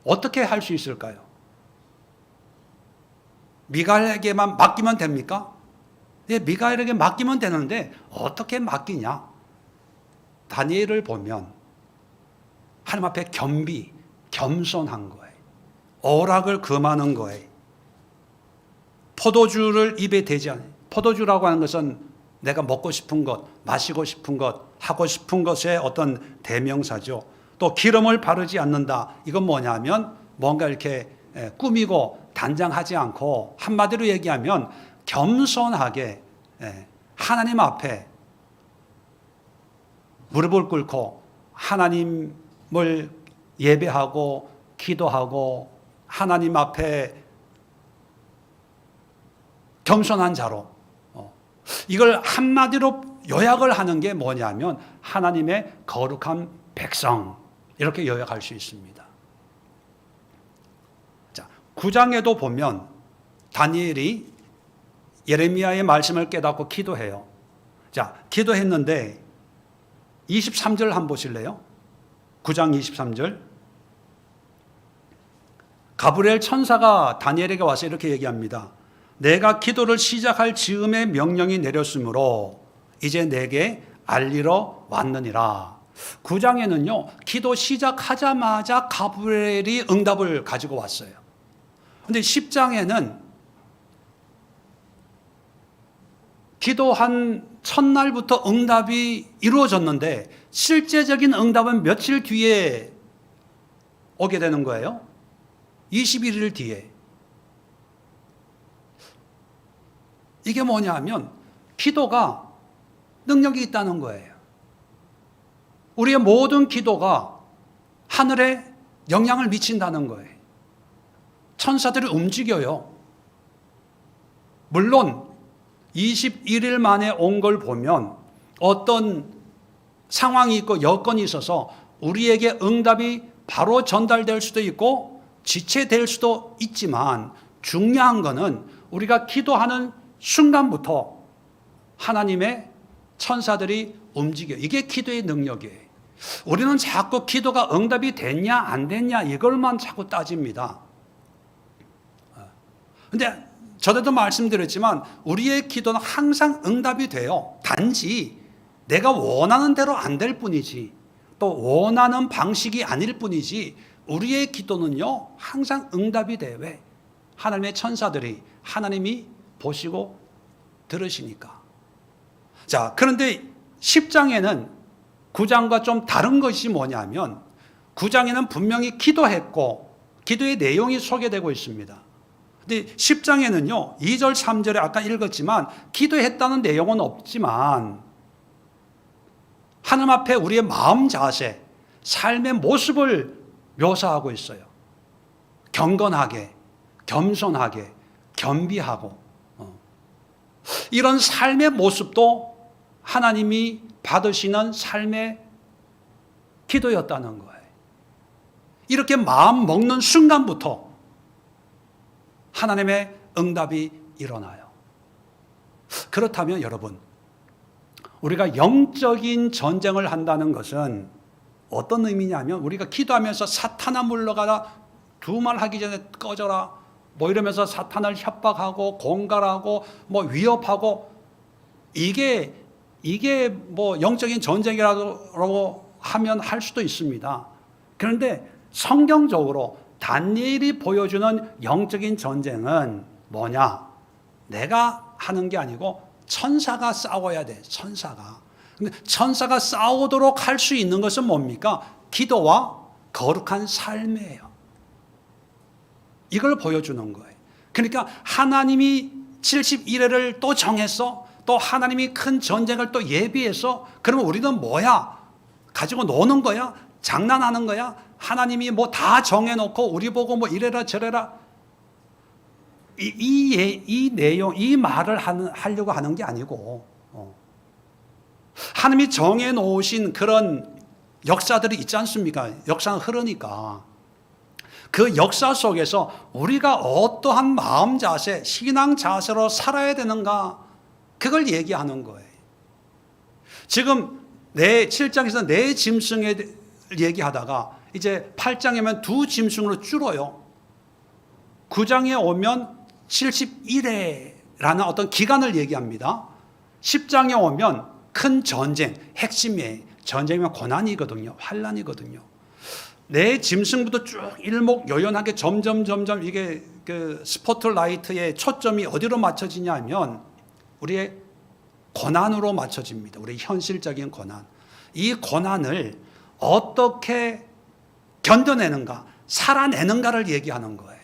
어떻게 할 수 있을까요? 미가엘에게만 맡기면 됩니까? 네, 미가엘에게 맡기면 되는데 어떻게 맡기냐? 다니엘을 보면 하나님 앞에 겸손한 거예요. 오락을 금하는 거예요. 포도주를 입에 대지 않아요. 포도주라고 하는 것은 내가 먹고 싶은 것, 마시고 싶은 것, 하고 싶은 것의 어떤 대명사죠. 또 기름을 바르지 않는다. 이건 뭐냐면 뭔가 이렇게 꾸미고 단장하지 않고 한마디로 얘기하면 겸손하게 하나님 앞에 무릎을 꿇고 하나님을 예배하고 기도하고 하나님 앞에 겸손한 자로 이걸 한마디로 요약을 하는 게 뭐냐면 하나님의 거룩한 백성 이렇게 요약할 수 있습니다. 자, 9장에도 보면 다니엘이 예레미야의 말씀을 깨닫고 기도해요. 자, 기도했는데 23절 한번 보실래요? 9장 23절. 가브리엘 천사가 다니엘에게 와서 이렇게 얘기합니다. 내가 기도를 시작할 즈음에 명령이 내렸으므로 이제 내게 알리러 왔느니라. 9장에는요, 기도 시작하자마자 가브리엘이 응답을 가지고 왔어요. 근데 10장에는 기도한 첫날부터 응답이 이루어졌는데 실제적인 응답은 며칠 뒤에 오게 되는 거예요. 21일 뒤에. 이게 뭐냐 하면 기도가 능력이 있다는 거예요. 우리의 모든 기도가 하늘에 영향을 미친다는 거예요. 천사들이 움직여요. 물론 21일 만에 온 걸 보면 어떤 상황이 있고 여건이 있어서 우리에게 응답이 바로 전달될 수도 있고 지체될 수도 있지만 중요한 거는 우리가 기도하는 순간부터 하나님의 천사들이 움직여. 이게 기도의 능력이에요. 우리는 자꾸 기도가 응답이 됐냐 안 됐냐 이걸만 자꾸 따집니다. 근데 전에도 말씀드렸지만 우리의 기도는 항상 응답이 돼요. 단지 내가 원하는 대로 안 될 뿐이지 또 원하는 방식이 아닐 뿐이지 우리의 기도는요 항상 응답이 돼요. 왜? 하나님의 천사들이 하나님이 보시고 들으시니까. 자, 그런데 10장에는 9장과 좀 다른 것이 뭐냐면 9장에는 분명히 기도했고 기도의 내용이 소개되고 있습니다. 근데 10장에는요 2절 3절에 아까 읽었지만 기도했다는 내용은 없지만 하나님 앞에 우리의 마음 자세, 삶의 모습을 묘사하고 있어요. 경건하게, 겸손하게, 겸비하고 이런 삶의 모습도 하나님이 받으시는 삶의 기도였다는 거예요. 이렇게 마음 먹는 순간부터 하나님의 응답이 일어나요. 그렇다면 여러분, 우리가 영적인 전쟁을 한다는 것은 어떤 의미냐면 우리가 기도하면서 사탄아 물러가라, 두말하기 전에 꺼져라 뭐 이러면서 사탄을 협박하고 공갈하고 뭐 위협하고 이게 뭐 영적인 전쟁이라고 하면 할 수도 있습니다. 그런데 성경적으로 다니엘이 보여주는 영적인 전쟁은 뭐냐? 내가 하는 게 아니고 천사가 싸워야 돼. 천사가. 근데 천사가 싸우도록 할 수 있는 것은 뭡니까? 기도와 거룩한 삶이에요. 이걸 보여주는 거예요. 그러니까 하나님이 71회를 또 정했어. 또 하나님이 큰 전쟁을 또 예비해서 그러면 우리는 뭐야? 가지고 노는 거야? 장난하는 거야? 하나님이 뭐 다 정해놓고 우리 보고 뭐 이래라 저래라 이 내용, 이 말을 하려고 하는 게 아니고 하나님이 정해놓으신 그런 역사들이 있지 않습니까? 역사는 흐르니까 그 역사 속에서 우리가 어떠한 마음 자세, 신앙 자세로 살아야 되는가 그걸 얘기하는 거예요. 지금 7장에서 네 짐승에 얘기하다가 이제 8장이면 두 짐승으로 줄어요. 9장에 오면 71회라는 어떤 기간을 얘기합니다. 10장에 오면 큰 전쟁, 핵심이 전쟁이면 고난이거든요. 환난이거든요. 내 짐승부터 쭉 일목요연하게 점점 이게 그 스포트라이트의 초점이 어디로 맞춰지냐 하면 우리의 고난으로 맞춰집니다. 우리의 현실적인 고난. 이 고난을 어떻게 견뎌내는가, 살아내는가를 얘기하는 거예요.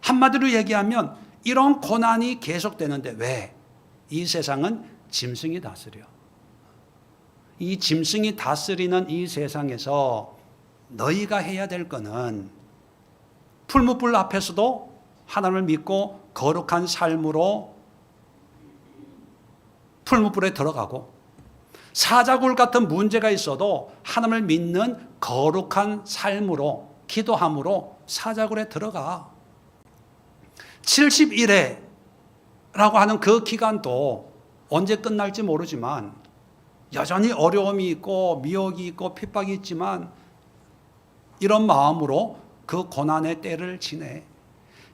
한마디로 얘기하면 이런 고난이 계속되는데 왜? 이 세상은 짐승이 다스려. 이 짐승이 다스리는 이 세상에서 너희가 해야 될 거는 풀무불 앞에서도 하나님을 믿고 거룩한 삶으로 풀무불에 들어가고, 사자굴 같은 문제가 있어도 하나님을 믿는 거룩한 삶으로 기도함으로 사자굴에 들어가. 70일에라고 하는 그 기간도 언제 끝날지 모르지만 여전히 어려움이 있고 미혹이 있고 핍박이 있지만 이런 마음으로 그 고난의 때를 지내.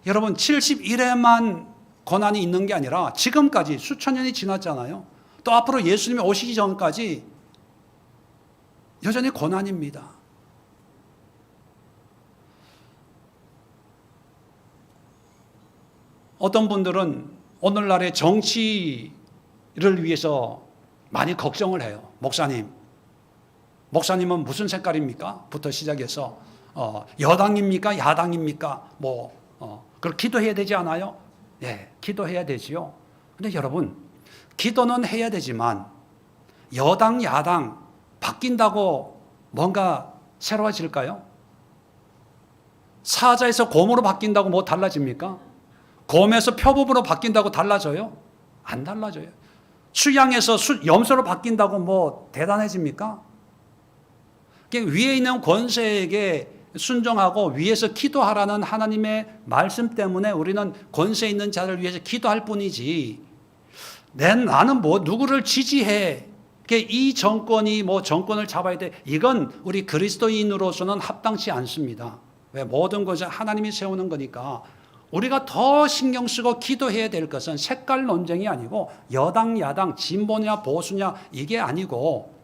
여러분, 70일에만 고난이 있는 게 아니라 지금까지 수천 년이 지났잖아요. 또 앞으로 예수님이 오시기 전까지 여전히 고난입니다. 어떤 분들은 오늘날의 정치를 위해서 많이 걱정을 해요. 목사님은 무슨 색깔입니까? 부터 시작해서 여당입니까? 야당입니까? 그걸 기도해야 되지 않아요? 네, 기도해야 되지요. 근데 여러분, 기도는 해야 되지만 여당, 야당 바뀐다고 뭔가 새로워질까요? 사자에서 곰으로 바뀐다고 뭐 달라집니까? 곰에서 표범으로 바뀐다고 달라져요? 안 달라져요. 수양에서 염소로 바뀐다고 뭐 대단해집니까? 위에 있는 권세에게 순종하고 위에서 기도하라는 하나님의 말씀 때문에 우리는 권세 있는 자를 위해서 기도할 뿐이지, 나는 누구를 지지해, 이 정권이 정권을 잡아야 돼, 이건 우리 그리스도인으로서는 합당치 않습니다. 왜? 모든 것은 하나님이 세우는 거니까. 우리가 더 신경 쓰고 기도해야 될 것은 색깔 논쟁이 아니고 여당, 야당, 진보냐 보수냐 이게 아니고,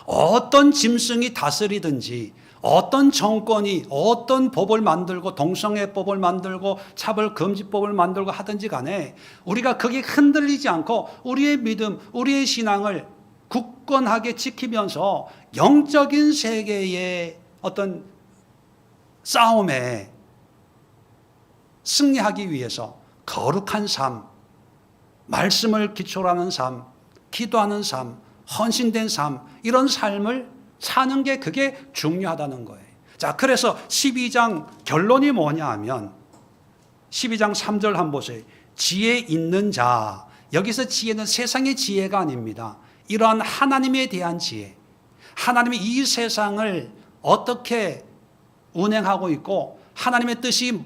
어떤 짐승이 다스리든지 어떤 정권이 어떤 법을 만들고 동성애법을 만들고 차별금지법을 만들고 하든지 간에 우리가 거기에 흔들리지 않고 우리의 믿음, 우리의 신앙을 굳건하게 지키면서 영적인 세계의 어떤 싸움에 승리하기 위해서 거룩한 삶, 말씀을 기초로 하는 삶, 기도하는 삶, 헌신된 삶, 이런 삶을 사는 게 그게 중요하다는 거예요. 자, 그래서 12장 결론이 뭐냐 하면 12장 3절 한번 보세요. 지혜 있는 자, 여기서 지혜는 세상의 지혜가 아닙니다. 이러한 하나님에 대한 지혜, 하나님이 이 세상을 어떻게 운행하고 있고 하나님의 뜻이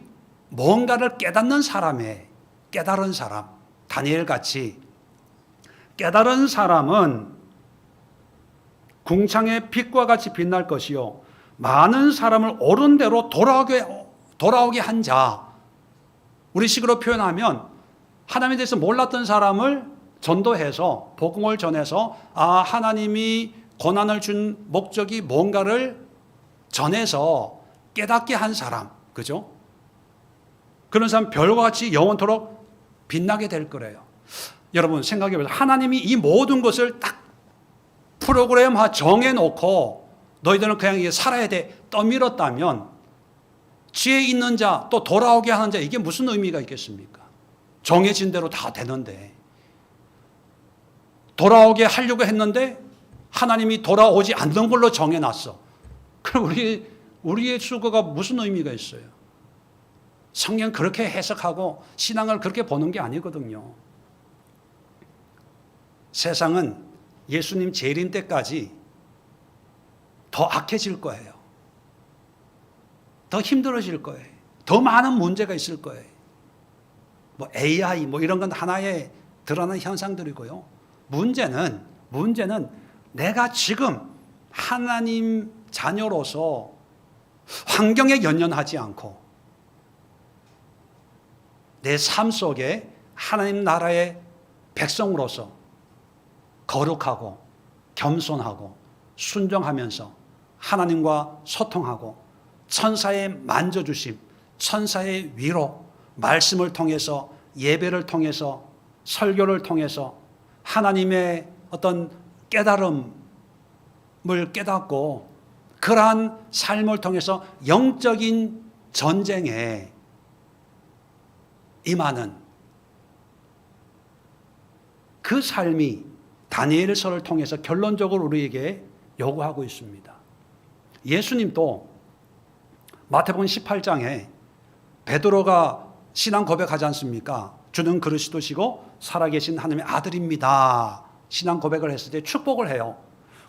뭔가를 깨닫는 사람의 깨달은 사람, 다니엘같이 깨달은 사람은 궁창의 빛과 같이 빛날 것이요 많은 사람을 옳은 대로 돌아오게 한 자. 우리식으로 표현하면 하나님에 대해서 몰랐던 사람을 전도해서 복음을 전해서 하나님이 고난을 준 목적이 뭔가를 전해서 깨닫게 한 사람, 그죠? 그런 사람 별과 같이 영원토록 빛나게 될 거래요. 여러분 생각해 보세요. 하나님이 이 모든 것을 딱 프로그램화 정해놓고 너희들은 그냥 이게 살아야 돼 떠밀었다면 지혜 있는 자 또 돌아오게 하는 자, 이게 무슨 의미가 있겠습니까? 정해진 대로 다 되는데, 돌아오게 하려고 했는데 하나님이 돌아오지 않는 걸로 정해놨어. 그럼 우리의 수고가 무슨 의미가 있어요? 성경 그렇게 해석하고 신앙을 그렇게 보는 게 아니거든요. 세상은 예수님 재림 때까지 더 악해질 거예요. 더 힘들어질 거예요. 더 많은 문제가 있을 거예요. AI 이런 건 하나의 드러나는 현상들이고요. 문제는 내가 지금 하나님 자녀로서 환경에 연연하지 않고 내 삶 속에 하나님 나라의 백성으로서 거룩하고 겸손하고 순종하면서 하나님과 소통하고 천사의 만져주심, 천사의 위로, 말씀을 통해서 예배를 통해서 설교를 통해서 하나님의 어떤 깨달음을 깨닫고 그러한 삶을 통해서 영적인 전쟁에 임하는 그 삶이 다니엘서를 통해서 결론적으로 우리에게 요구하고 있습니다. 예수님도 마태복음 18장에 베드로가 신앙 고백하지 않습니까? 주는 그리스도시고 살아계신 하나님의 아들입니다. 신앙 고백을 했을 때 축복을 해요.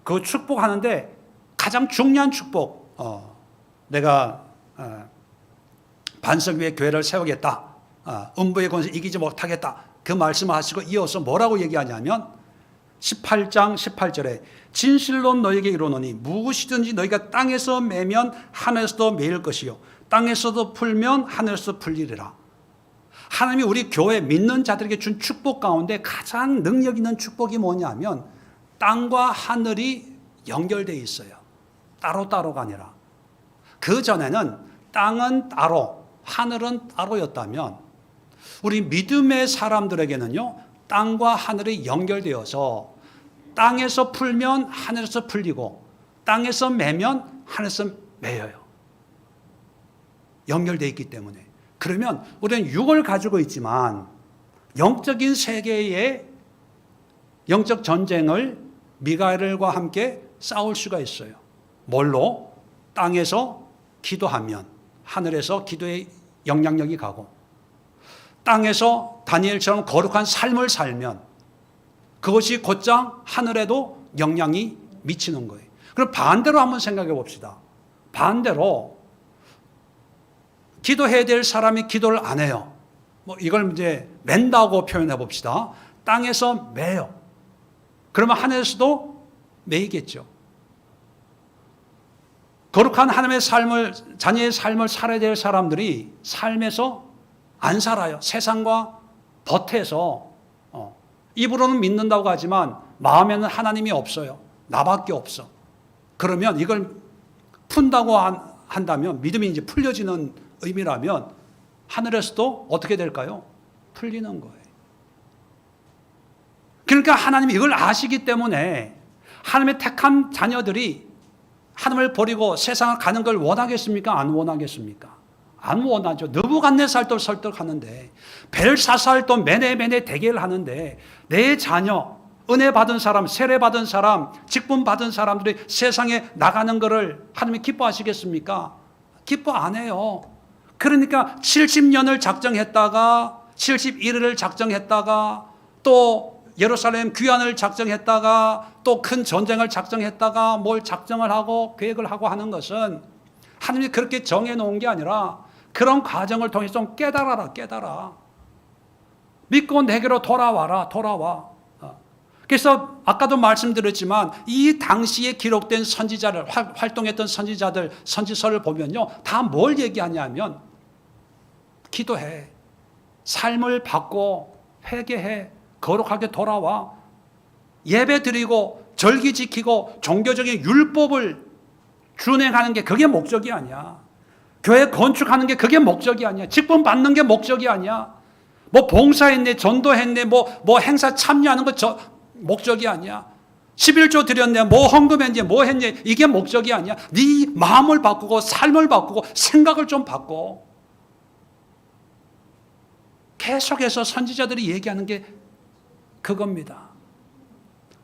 그 축복하는데 가장 중요한 축복, 내가 반석 위에 교회를 세우겠다, 음부의 권세 이기지 못하겠다, 그 말씀을 하시고 이어서 뭐라고 얘기하냐면 18장 18절에 진실로 너에게 이르노니 무엇이든지 너희가 땅에서 매면 하늘에서도 매일 것이요 땅에서도 풀면 하늘에서 풀리리라. 하나님이 우리 교회 믿는 자들에게 준 축복 가운데 가장 능력 있는 축복이 뭐냐면 땅과 하늘이 연결되어 있어요. 따로따로가 아니라. 그전에는 땅은 따로 하늘은 따로였다면 우리 믿음의 사람들에게는요, 땅과 하늘이 연결되어서 땅에서 풀면 하늘에서 풀리고 땅에서 매면 하늘에서 매여요. 연결되어 있기 때문에. 그러면 우리는 육을 가지고 있지만 영적인 세계의 영적 전쟁을 미가엘과 함께 싸울 수가 있어요. 뭘로? 땅에서 기도하면 하늘에서 기도의 영향력이 가고, 땅에서 다니엘처럼 거룩한 삶을 살면 그것이 곧장 하늘에도 영향이 미치는 거예요. 그럼 반대로 한번 생각해 봅시다. 반대로 기도해야 될 사람이 기도를 안 해요. 이걸 이제 맨다고 표현해 봅시다. 땅에서 매요. 그러면 하늘에서도 매이겠죠. 거룩한 하나님의 삶을, 자녀의 삶을 살아야 될 사람들이 삶에서 안 살아요. 세상과 버텨서 입으로는 믿는다고 하지만 마음에는 하나님이 없어요. 나밖에 없어. 그러면 이걸 푼다고 한다면, 믿음이 이제 풀려지는 의미라면 하늘에서도 어떻게 될까요? 풀리는 거예요. 그러니까 하나님이 이걸 아시기 때문에 하나님의 택한 자녀들이 하나님을 버리고 세상을 가는 걸 원하겠습니까? 안 원하겠습니까? 안 원하죠. 느부갓네살도 설득하는데, 벨사살도 매네 대결을 하는데, 내 자녀, 은혜 받은 사람, 세례 받은 사람, 직분 받은 사람들이 세상에 나가는 것을 하나님이 기뻐하시겠습니까? 기뻐 안 해요. 그러니까 70년을 작정했다가 71일을 작정했다가 또 예루살렘 귀환을 작정했다가 또 큰 전쟁을 작정했다가 뭘 작정을 하고 계획을 하고 하는 것은 하나님이 그렇게 정해놓은 게 아니라 그런 과정을 통해서 좀 깨달아. 믿고 내게로 돌아와라. 그래서 아까도 말씀드렸지만 이 당시에 기록된 선지자를, 활동했던 선지자들 선지서를 보면요, 다 뭘 얘기하냐면 기도해, 삶을 바꿔, 회개해, 거룩하게 돌아와, 예배 드리고 절기 지키고 종교적인 율법을 준행하는 게 그게 목적이 아니야. 교회 건축하는 게 그게 목적이 아니야. 직분 받는 게 목적이 아니야. 뭐 봉사했네, 전도했네, 뭐 행사 참여하는 거 목적이 아니야. 11조 드렸네, 뭐 헌금했네, 뭐 했네, 이게 목적이 아니야. 네 마음을 바꾸고 삶을 바꾸고 생각을 좀 바꿔. 계속해서 선지자들이 얘기하는 게 그겁니다.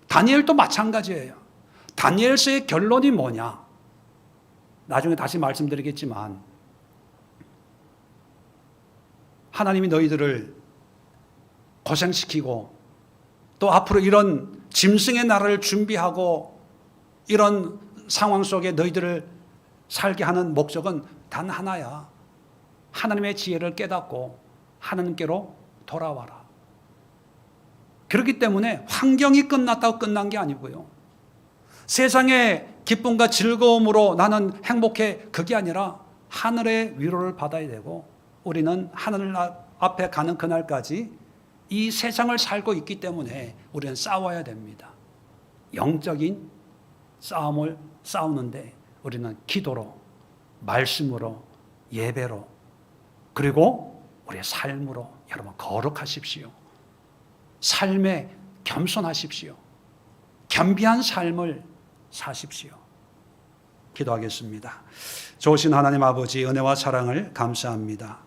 다니엘도 마찬가지예요. 다니엘서의 결론이 뭐냐? 나중에 다시 말씀드리겠지만 하나님이 너희들을 고생시키고 또 앞으로 이런 짐승의 나라를 준비하고 이런 상황 속에 너희들을 살게 하는 목적은 단 하나야. 하나님의 지혜를 깨닫고 하나님께로 돌아와라. 그렇기 때문에 환경이 끝났다고 끝난 게 아니고요, 세상의 기쁨과 즐거움으로 나는 행복해, 그게 아니라 하늘의 위로를 받아야 되고, 우리는 하늘 앞에 가는 그날까지 이 세상을 살고 있기 때문에 우리는 싸워야 됩니다. 영적인 싸움을 싸우는데 우리는 기도로, 말씀으로, 예배로, 그리고 우리의 삶으로 여러분 거룩하십시오. 삶에 겸손하십시오. 겸비한 삶을 사십시오. 기도하겠습니다. 좋으신 하나님 아버지, 은혜와 사랑을 감사합니다.